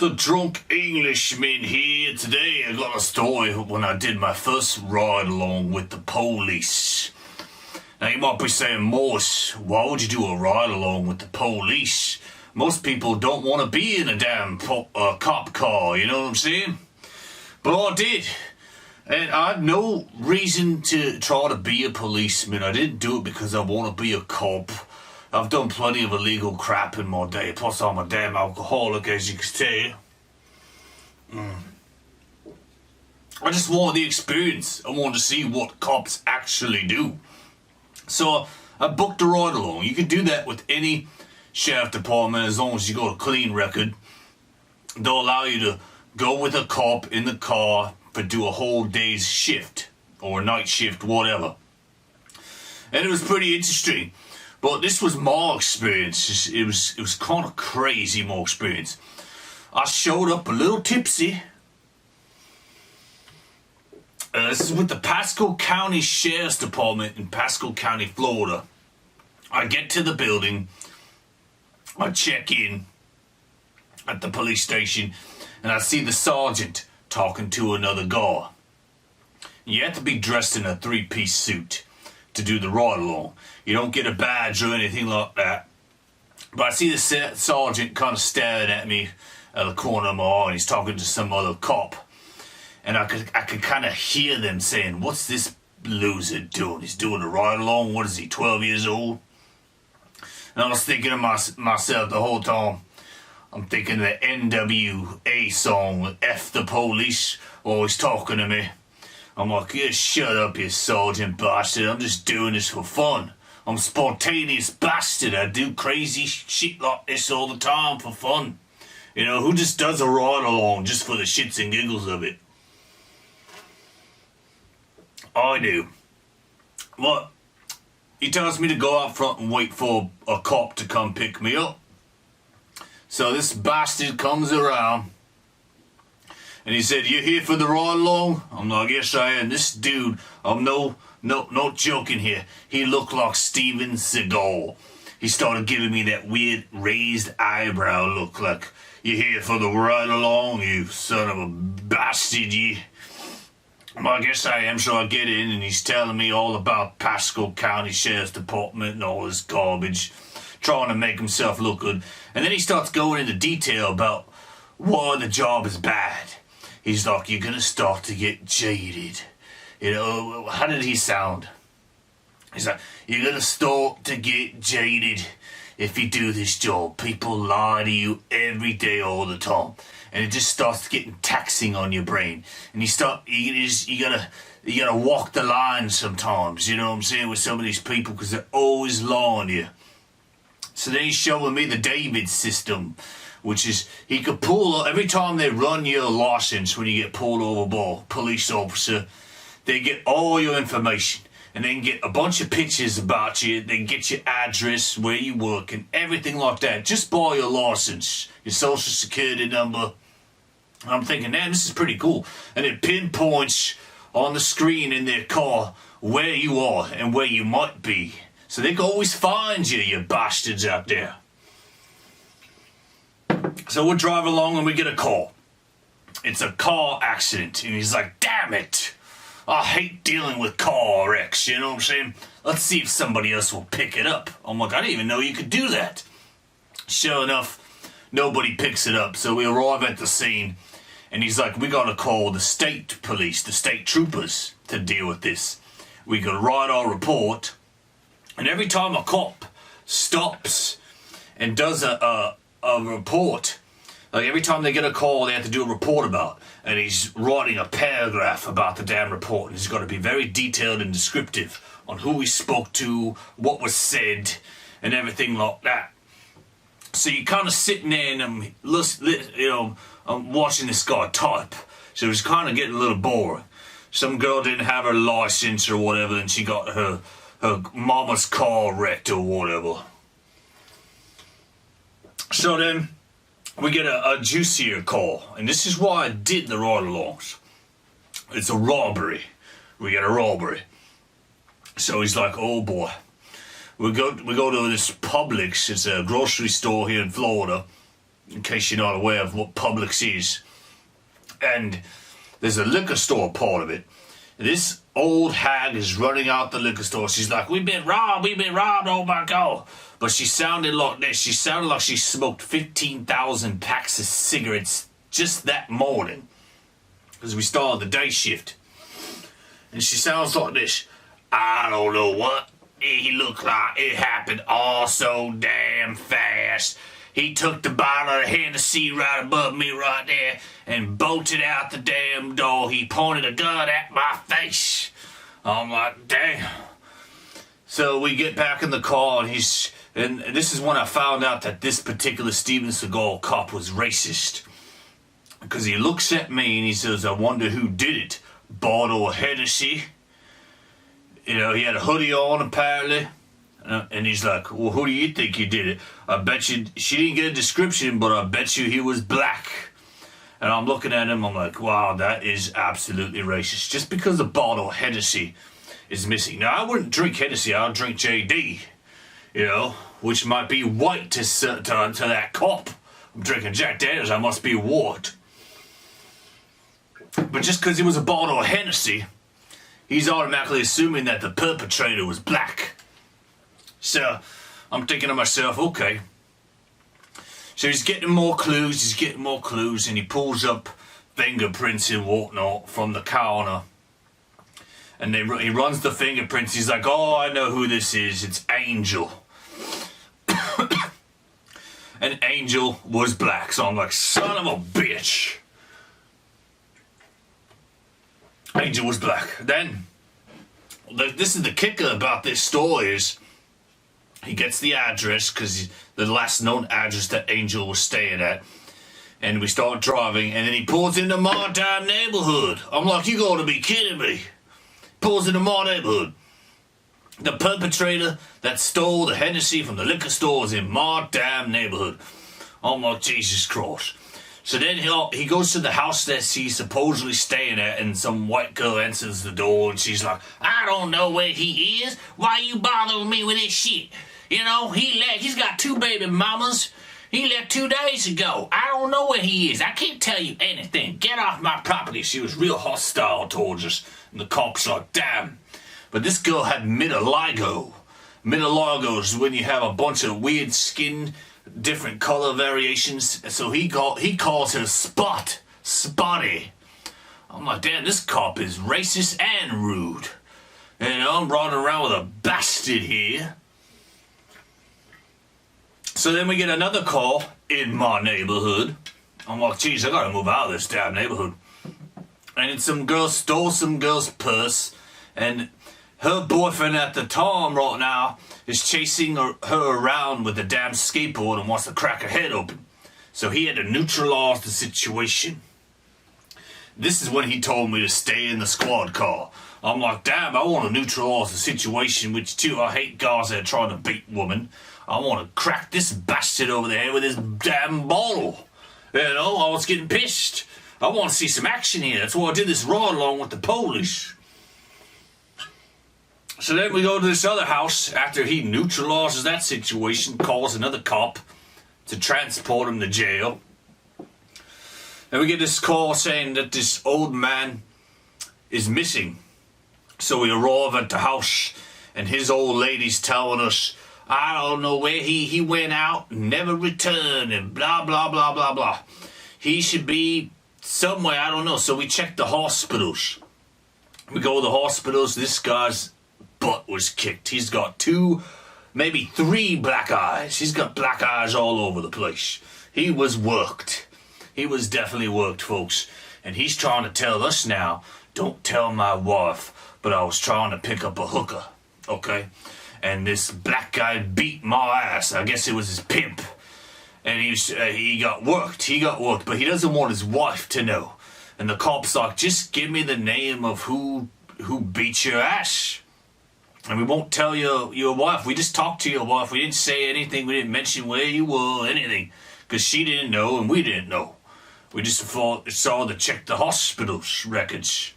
The drunk Englishman here. Today I got a story when I did my first ride along with the police. Now you might be saying, Morris, why would you do a ride along with the police? Most people don't want to be in a damn cop car, you know what I'm saying? But I did. And I had no reason to try to be a policeman. I didn't do it because I want to be a cop. I've done plenty of illegal crap in my day. Plus I'm a damn alcoholic, as you can tell. I just wanted the experience. I wanted to see what cops actually do. So I booked a ride along. You can do that with any sheriff department as long as you got a clean record. They'll allow you to go with a cop in the car for do a whole day's shift or a night shift, whatever. And it was pretty interesting. But this was my experience. It was kind of crazy, my experience. I showed up a little tipsy. This is with the Pasco County Sheriff's Department in Pasco County, Florida. I get to the building. I check in at the police station. And I see the sergeant talking to another guy. You have to be dressed in a three-piece suit to do the ride along. You don't get a badge or anything like that. But I see the sergeant kind of staring at me at the corner of my eye, and he's talking to some other cop. And I could kind of hear them saying, what's this loser doing? He's doing a ride along? What is he, 12 years old? And I was thinking to myself the whole time, I'm thinking the NWA song, F the police, always talking to me. I'm like, yeah, shut up, you sergeant bastard. I'm just doing this for fun. I'm a spontaneous bastard. I do crazy shit like this all the time for fun. You know, who just does a ride along just for the shits and giggles of it? I do. What? He tells me to go out front and wait for a cop to come pick me up. So this bastard comes around. And he said, you here for the ride along? I'm like, yes I am. This dude, I'm no joking here. He looked like Steven Seagal. He started giving me that weird raised eyebrow look like, you here for the ride along, you son of a bastard, you? I'm like, yes I am. So I get in and he's telling me all about Pasco County Sheriff's Department and all this garbage, trying to make himself look good. And then he starts going into detail about why the job is bad. He's like, you're going to start to get jaded. You know, how did he sound? He's like, you're going to start to get jaded if you do this job. People lie to you every day, all the time. And it just starts getting taxing on your brain. And you gotta walk the line sometimes, you know what I'm saying, with some of these people, because they're always lying to you. So then he's showing me the David system, which is he could pull every time they run your license when you get pulled over by a police officer. They get all your information and they can get a bunch of pictures about you. They can get your address, where you work, and everything like that just by your license, your social security number. I'm thinking, man, this is pretty cool. And it pinpoints on the screen in their car where you are and where you might be. So they can always find you, you bastards out there. So we're driving along and we get a call. It's a car accident. And he's like, damn it. I hate dealing with car wrecks, you know what I'm saying? Let's see if somebody else will pick it up. I'm like, I didn't even know you could do that. Sure enough, nobody picks it up. So we arrive at the scene. And he's like, we gotta call the state police, the state troopers, to deal with this. We could write our report. And every time a cop stops and does a report, like every time they get a call, they have to do a report about it. And he's writing a paragraph about the damn report. And he's got to be very detailed and descriptive on who he spoke to, what was said, and everything like that. So you're kind of sitting there and I'm watching this guy type. So it's kind of getting a little boring. Some girl didn't have her license or whatever, and she got her mama's car wrecked or whatever. So then we get a juicier call, and this is why I did the ride-alongs. It's a robbery. We get a robbery. So he's like, oh boy. We go to this Publix. It's a grocery store here in Florida. in case you're not aware of what Publix is. And there's a liquor store part of it. This old hag is running out the liquor store. She's like, we've been robbed, oh my God. But she sounded like this. She sounded like she smoked 15,000 packs of cigarettes just that morning. Because we started the day shift. And she sounds like this. I don't know what he looked like. It happened all so damn fast. He took the bottle of Hennessy right above me right there and bolted out the damn door. He pointed a gun at my face. I'm like, damn. So we get back in the car, and this is when I found out that this particular Steven Seagal cop was racist. Because he looks at me and he says, I wonder who did it. Bottle of Hennessy. You know, he had a hoodie on apparently. And he's like, well, who do you think he did it? I bet you, she didn't get a description, but I bet you he was black. And I'm looking at him, I'm like, wow, that is absolutely racist. Just because the bottle of Hennessy is missing. Now, I wouldn't drink Hennessy, I'll drink JD, you know, which might be white to that cop. I'm drinking Jack Daniels, I must be white. But just because it was a bottle of Hennessy, he's automatically assuming that the perpetrator was black. So, I'm thinking to myself, okay. So he's getting more clues, and he pulls up fingerprints and whatnot from the counter. And he runs the fingerprints, he's like, oh, I know who this is, it's Angel. And Angel was black, so I'm like, son of a bitch. Angel was black. Then, this is the kicker about this story is, he gets the address, because the last known address that Angel was staying at. And we start driving, and then he pulls into my damn neighborhood. I'm like, you gotta be kidding me. Pulls into my neighborhood. The perpetrator that stole the Hennessy from the liquor store is in my damn neighborhood. I'm like, Jesus Christ. So then he goes to the house that he's supposedly staying at, and some white girl answers the door, and she's like, I don't know where he is. Why you bothering me with this shit? You know, he's got 2 baby mamas. He left 2 days ago. I don't know where he is. I can't tell you anything. Get off my property. She was real hostile towards us. And the cops like, damn. But this girl had vitiligo. Vitiligo is when you have a bunch of weird skin, different color variations. So he calls her Spotty. I'm like, damn, this cop is racist and rude. You know, I'm running around with a bastard here. So then we get another call in my neighborhood. I'm like, geez, I gotta move out of this damn neighborhood. And some girl stole some girl's purse, and her boyfriend at the time right now is chasing her around with a damn skateboard and wants to crack her head open. So he had to neutralize the situation. This is when he told me to stay in the squad car. I'm like, damn, I want to neutralize the situation, which too, I hate guys that are trying to beat women. I want to crack this bastard over there with his damn bottle. You know, I was getting pissed. I want to see some action here. That's why I did this ride along with the police. So then we go to this other house after he neutralizes that situation, calls another cop to transport him to jail. And we get this call saying that this old man is missing. So we arrive at the house, and his old lady's telling us, I don't know where he went out, never returned, and blah, blah, blah, blah, blah. He should be somewhere, I don't know. So we check the hospitals. We go to the hospitals, this guy's butt was kicked. He's got 2, maybe 3 black eyes. He's got black eyes all over the place. He was worked. He was definitely worked, folks. And he's trying to tell us now, don't tell my wife, but I was trying to pick up a hooker, okay? And this black guy beat my ass. I guess it was his pimp. And he got worked. He got worked, but he doesn't want his wife to know. And the cop's like, just give me the name of who beat your ass. And we won't tell your wife. We just talked to your wife. We didn't say anything. We didn't mention where you were, anything. Because she didn't know and we didn't know. We just saw to check the hospital's records.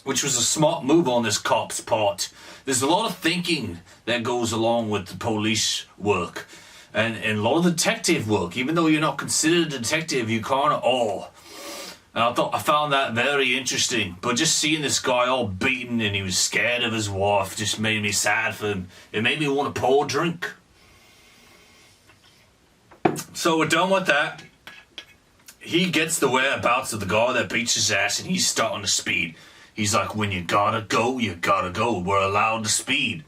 Which was a smart move on this cop's part. There's a lot of thinking that goes along with the police work. And a lot of detective work, even though you're not considered a detective, you kind of are. And I found that very interesting. But just seeing this guy all beaten and he was scared of his wife just made me sad for him. It made me want to pour a drink. So we're done with that. He gets the whereabouts of the guy that beats his ass and he's starting to speed. He's like, when you gotta go, you gotta go. We're allowed to speed.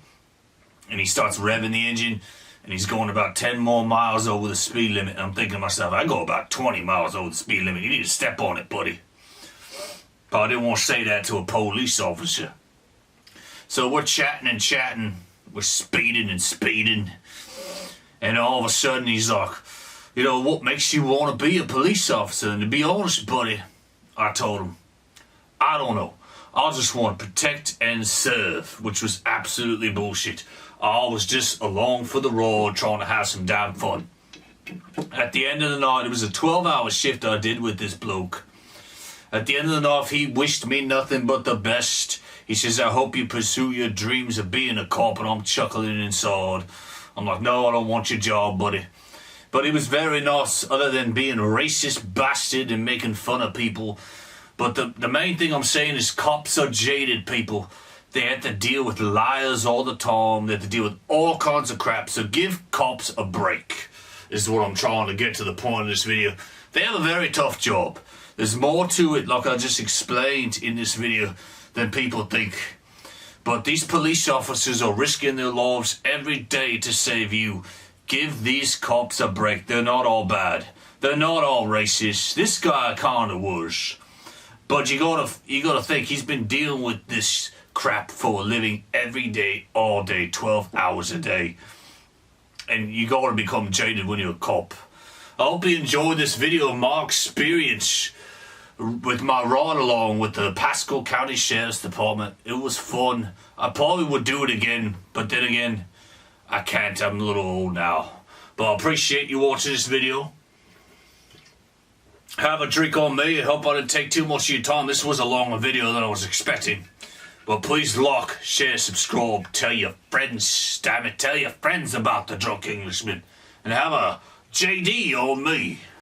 And he starts revving the engine. And he's going about 10 more miles over the speed limit. And I'm thinking to myself, I go about 20 miles over the speed limit. You need to step on it, buddy. But I didn't want to say that to a police officer. So we're chatting and chatting. We're speeding and speeding. And all of a sudden he's like, you know, what makes you want to be a police officer? And to be honest, buddy, I told him, I don't know. I just want to protect and serve, which was absolutely bullshit. I was just along for the ride trying to have some damn fun. At the end of the night, it was a 12-hour shift I did with this bloke. At the end of the night, he wished me nothing but the best. He says, I hope you pursue your dreams of being a cop, and I'm chuckling inside. I'm like, no, I don't want your job, buddy. But it was very nice, other than being a racist bastard and making fun of people. But the main thing I'm saying is cops are jaded people. They have to deal with liars all the time. They have to deal with all kinds of crap. So give cops a break, is what I'm trying to get to the point of this video. They have a very tough job. There's more to it, like I just explained in this video, than people think. But these police officers are risking their lives every day to save you. Give these cops a break. They're not all bad. They're not all racist. This guy kind of was. But you gotta think, he's been dealing with this crap for a living every day, all day, 12 hours a day. And you gotta become jaded when you're a cop. I hope you enjoyed this video of my experience with my ride along with the Pasco County Sheriff's Department. It was fun. I probably would do it again, but then again, I can't. I'm a little old now. But I appreciate you watching this video. Have a drink on me. I hope I didn't take too much of your time. This was a longer video than I was expecting. But please like, share, subscribe, tell your friends, damn it, tell your friends about the Drunk Englishman. And have a JD on me.